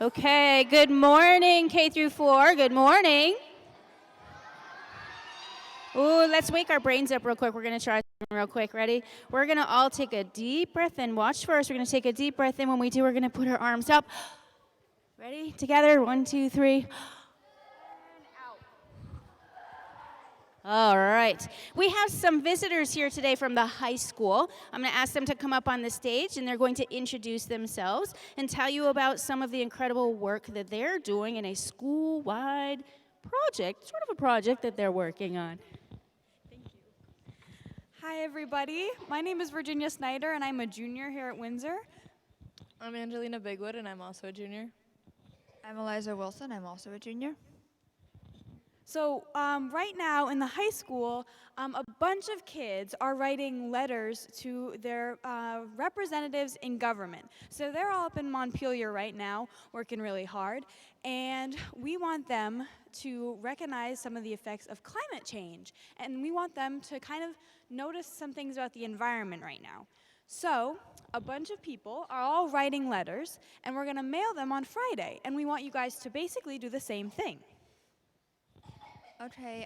Okay, good morning, K through 4. Good morning. Ooh, let's wake our brains up real quick. We're going to try something real quick. Ready? We're going to all take a deep breath in. Watch first. We're going to take a deep breath in. When we do, we're going to put our arms up. Ready? Together. 1, 2, 3. All right. We have some visitors here today from the high school. I'm going to ask them to come up on the stage, and they're going to introduce themselves and tell you about some of the incredible work that they're doing in a school-wide project, sort of a project that they're working on. Hi, everybody. My name is Virginia Snyder, and I'm a junior here at Windsor. I'm Angelina Bigwood, and I'm also a junior. I'm Eliza Wilson. I'm also a junior. So right now in the high school, a bunch of kids are writing letters to their representatives in government. So they're all up in Montpelier right now, working really hard, and we want them to recognize some of the effects of climate change, and we want them to kind of notice some things about the environment right now. So a bunch of people are all writing letters, and we're going to mail them on Friday, and we want you guys to basically do the same thing. Okay,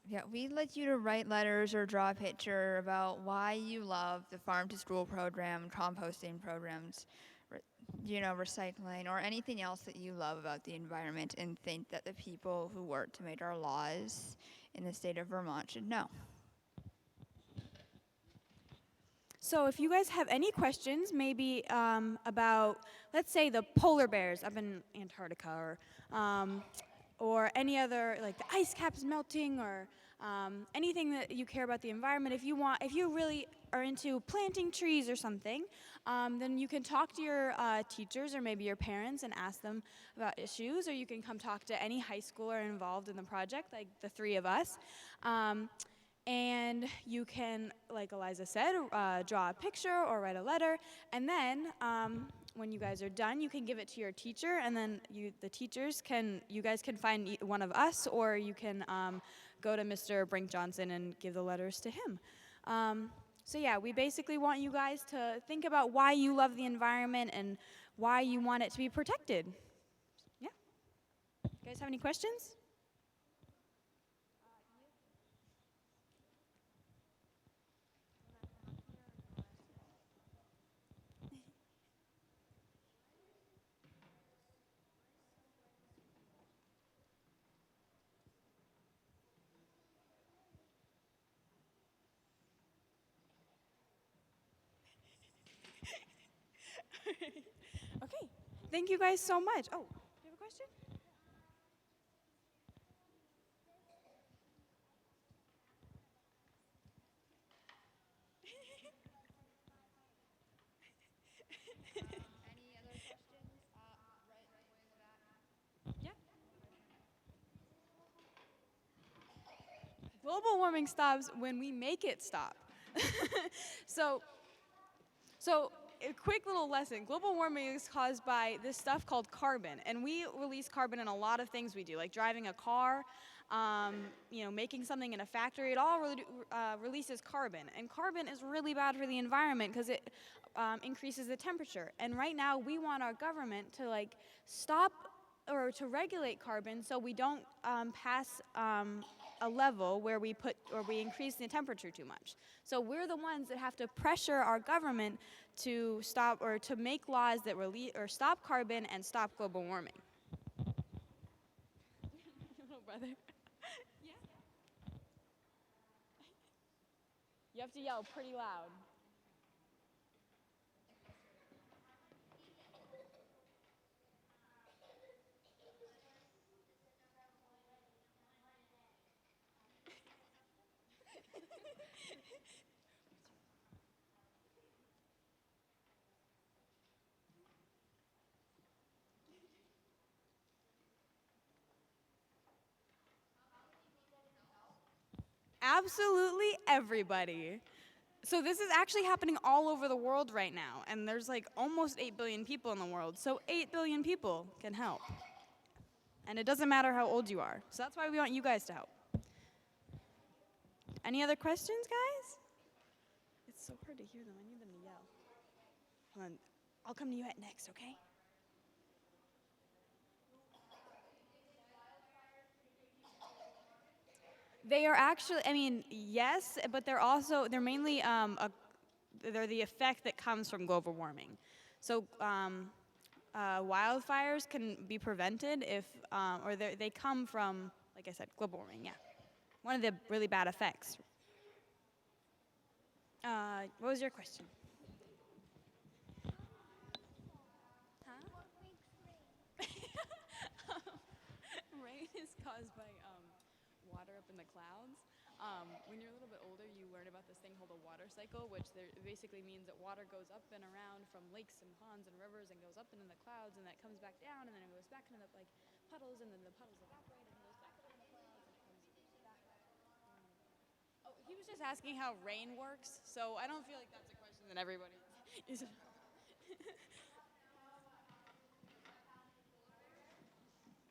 yeah, we let you to write letters or draw a picture about why you love the farm to school program, composting programs, recycling, or anything else that you love about the environment and think that the people who work to make our laws in the state of Vermont should know. So if you guys have any questions, maybe about, let's say, the polar bears up in Antarctica, or any other, like the ice caps melting, or anything that you care about the environment. If you really are into planting trees or something, then you can talk to your teachers or maybe your parents and ask them about issues, or you can come talk to any high schooler involved in the project, like the three of us. And you can, like Eliza said, draw a picture or write a letter, and then when you guys are done, you can give it to your teacher, and then you guys can find one of us, or you can go to Mr. Brink Johnson and give the letters to him. So yeah, we basically want you guys to think about why you love the environment and why you want it to be protected. Yeah. You guys have any questions? Okay. Thank you guys so much. Oh, do you have a question? Any other questions? Right in the back. Yeah. Global warming stops when we make it stop. so, so a quick little lesson. Global warming is caused by this stuff called carbon, and we release carbon in a lot of things we do, like driving a car, making something in a factory. It all releases carbon, and carbon is really bad for the environment because it increases the temperature. And right now, we want our government to stop or to regulate carbon so we don't pass a level where we increase the temperature too much. So we're the ones that have to pressure our government to stop or to make laws that stop carbon and stop global warming. Little brother. Yeah. You have to yell pretty loud. Absolutely everybody. So this is actually happening all over the world right now, and there's almost 8 billion people in the world, so 8 billion people can help. And it doesn't matter how old you are, so that's why we want you guys to help. Any other questions, guys? It's so hard to hear them. I need them to yell. Hold on. I'll come to you at next, okay? They are actually, I mean, yes, but they're mainly, they're the effect that comes from global warming. So wildfires can be prevented if, or they come from, like I said, global warming, yeah. One of the really bad effects. What was your question? Rain is caused by water up in the clouds. When you're a little bit older, you learn about this thing called a water cycle, which basically means that water goes up and around from lakes and ponds and rivers and goes up into the clouds, and that comes back down, and then it goes back into the puddles, and then the puddles evaporate, and it goes back up in the clouds, and it comes back. Oh, he was just asking how rain works, so I don't feel like that's a question that everybody is.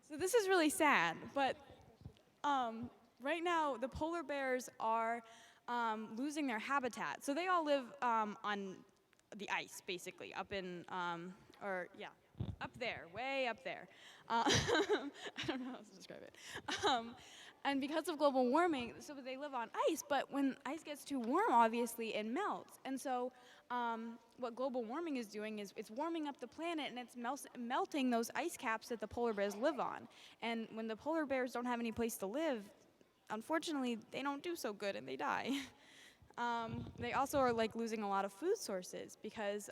So this is really sad, but right now the polar bears are losing their habitat. So they all live on the ice, basically, up in, up there, way up there. I don't know how else to describe it. And because of global warming, so they live on ice, but when ice gets too warm, obviously, it melts. And so what global warming is doing is it's warming up the planet, and it's melting those ice caps that the polar bears live on. And when the polar bears don't have any place to live, unfortunately, they don't do so good, and they die. They also are like losing a lot of food sources because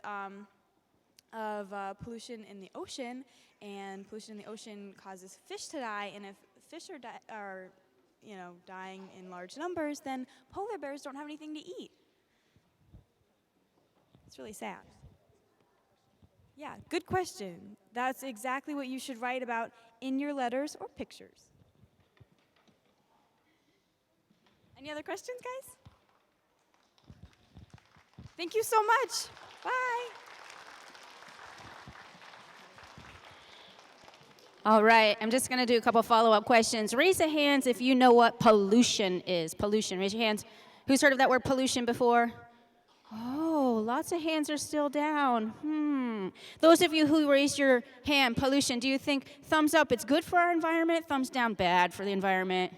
of pollution in the ocean, and pollution in the ocean causes fish to die, and if fish are dying in large numbers, then polar bears don't have anything to eat. It's really sad. Yeah, good question. That's exactly what you should write about in your letters or pictures. Any other questions, guys? Thank you so much. Bye. All right, I'm just going to do a couple follow-up questions. Raise your hands if you know what pollution is. Pollution, raise your hands. Who's heard of that word pollution before? Oh, lots of hands are still down. Those of you who raised your hand, pollution, do you think thumbs up, it's good for our environment? Thumbs down, bad for the environment?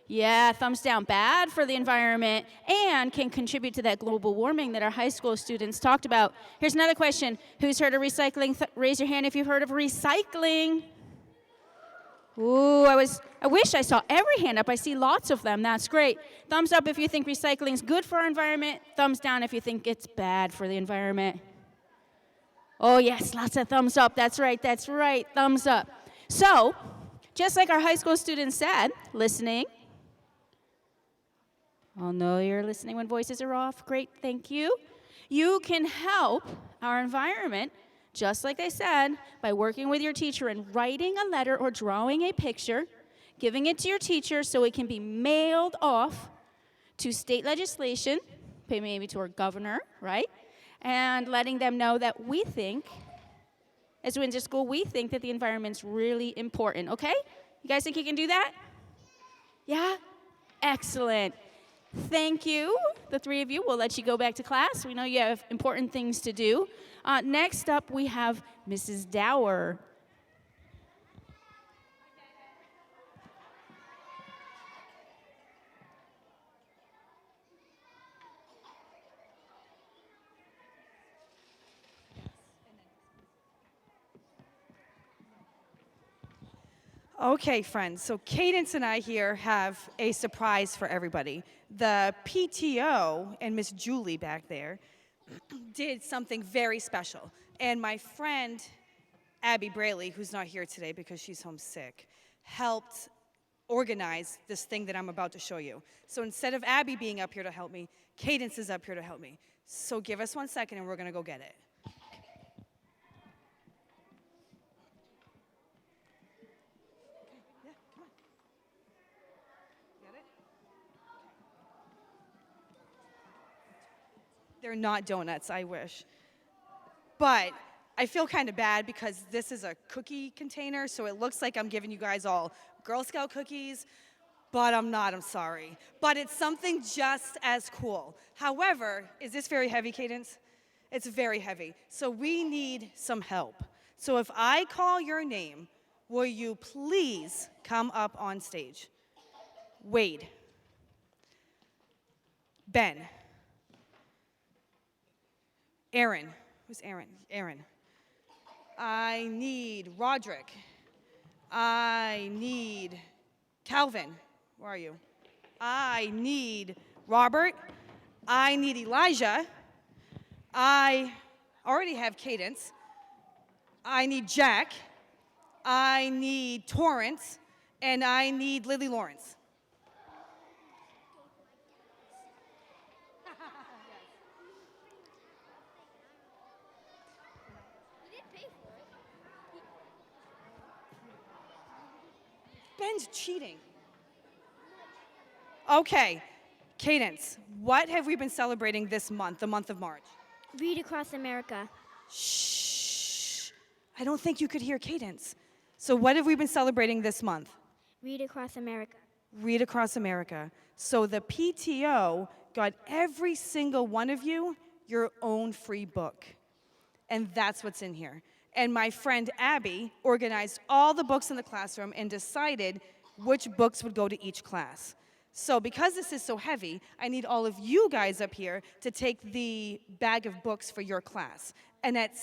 Yeah, thumbs down, bad for the environment, and can contribute to that global warming that our high school students talked about. Here's another question. Who's heard of recycling? Raise your hand if you've heard of recycling. Ooh, I wish I saw every hand up. I see lots of them. That's great. Thumbs up if you think recycling is good for our environment. Thumbs down if you think it's bad for the environment. Oh, yes, lots of thumbs up. That's right. Thumbs up. So, just like our high school students said, listening. I'll know you're listening when voices are off. Great, thank you. You can help our environment, just like I said, by working with your teacher and writing a letter or drawing a picture, giving it to your teacher so it can be mailed off to state legislation, maybe to our governor, right? And letting them know that we think, as Windsor School, we think that the environment's really important, okay? You guys think you can do that? Yeah? Excellent. Thank you, the three of you. We'll let you go back to class. We know you have important things to do. Next up, we have Mrs. Dower. Okay, friends, so Cadence and I here have a surprise for everybody. The PTO and Miss Julie back there did something very special. And my friend, Abby Braley, who's not here today because she's homesick, helped organize this thing that I'm about to show you. So instead of Abby being up here to help me, Cadence is up here to help me. So give us 1 second and we're gonna go get it. They're not donuts, I wish. But I feel kind of bad because this is a cookie container, so it looks like I'm giving you guys all Girl Scout cookies, but I'm not, I'm sorry. But it's something just as cool. However, is this very heavy, Cadence? It's very heavy. So we need some help. So if I call your name, will you please come up on stage? Wade. Ben. Aaron. Who's Aaron? Aaron. I need Roderick. I need Calvin. Where are you? I need Robert. I need Elijah. I already have Cadence. I need Jack. I need Torrance. And I need Lily Lawrence. Ben's cheating. Okay, Cadence, what have we been celebrating this month, the month of March? Read Across America. Shh. I don't think you could hear Cadence. So what have we been celebrating this month? Read Across America. Read Across America. So the PTO got every single one of you your own free book. And that's what's in here. And my friend Abby organized all the books in the classroom and decided which books would go to each class. So because this is so heavy, I need all of you guys up here to take the bag of books for your class. And at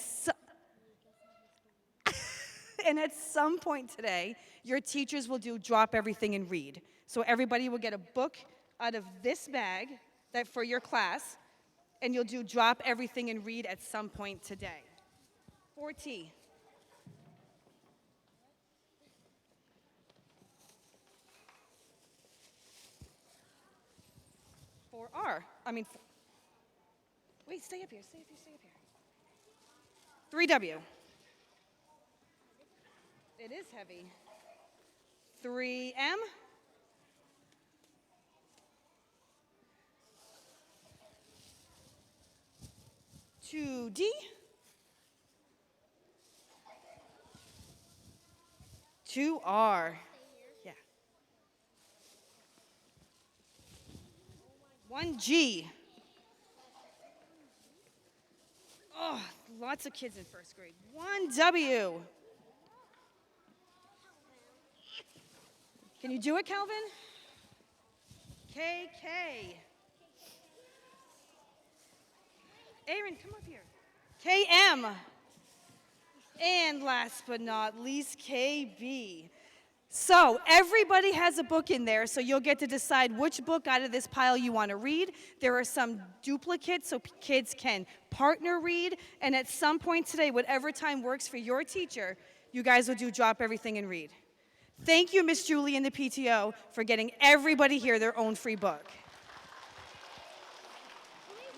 some point today, your teachers will do drop everything and read. So everybody will get a book out of this bag that for your class, and you'll do drop everything and read at some point today. 4T. For R. Wait, stay up here, stay up here, stay up here. 3W. It is heavy. 3M. Two D. 2R. Yeah. 1G. Oh, lots of kids in first grade. 1W. Can you do it, Calvin? KK. Aaron, come up here. KM. And last but not least, KB. So everybody has a book in there, so you'll get to decide which book out of this pile you want to read. There are some duplicates so kids can partner read, and at some point today, whatever time works for your teacher, you guys will do drop everything and read. Thank you, Miss Julie and the PTO, for getting everybody here their own free book.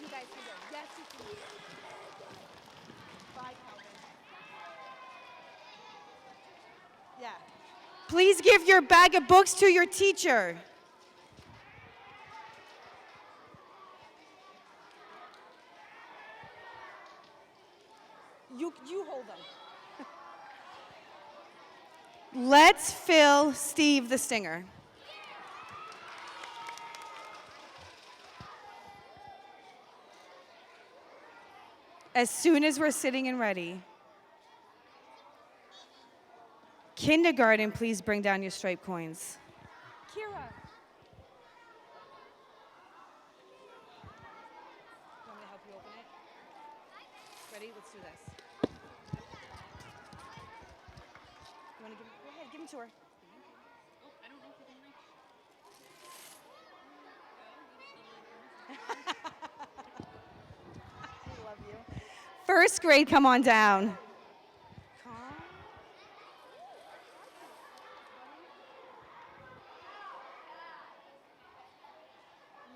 You guys can go. Yes, you can. Bye, Calvin. Yeah. Please give your bag of books to your teacher. You hold them. Let's fill Steve the Stinger. As soon as we're sitting and ready. Kindergarten, please bring down your striped coins. Kira. You want me to help you open it? Ready? Let's do this. You want to give? Go ahead, give them to her. Oh, I don't know if you can reach. I love you. First grade, come on down.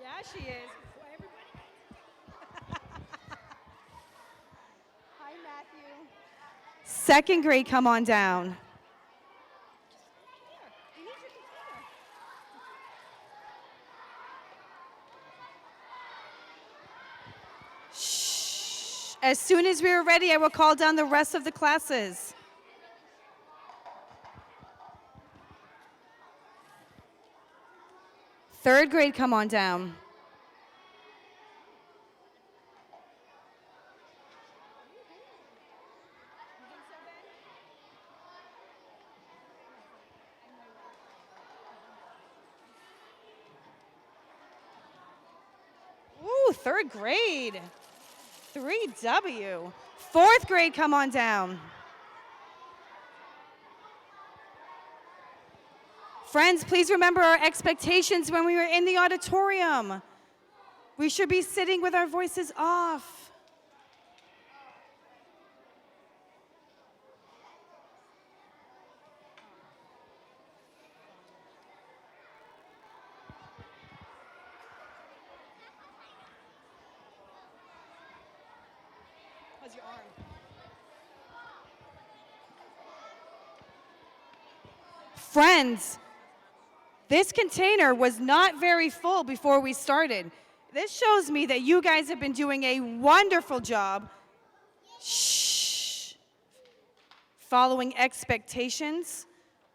Yeah, she is. Hi, Matthew. Second grade, come on down. Shh. As soon as we are ready, I will call down the rest of the classes. Third grade, come on down. Ooh, third grade. 3W. Fourth grade, come on down. Friends, please remember our expectations when we were in the auditorium. We should be sitting with our voices off. How's your arm? Friends, this container was not very full before we started. This shows me that you guys have been doing a wonderful job. Shh. Following expectations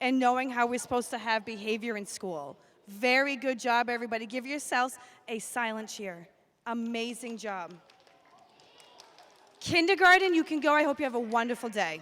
and knowing how we're supposed to have behavior in school. Very good job, everybody. Give yourselves a silent cheer. Amazing job. Kindergarten, you can go. I hope you have a wonderful day.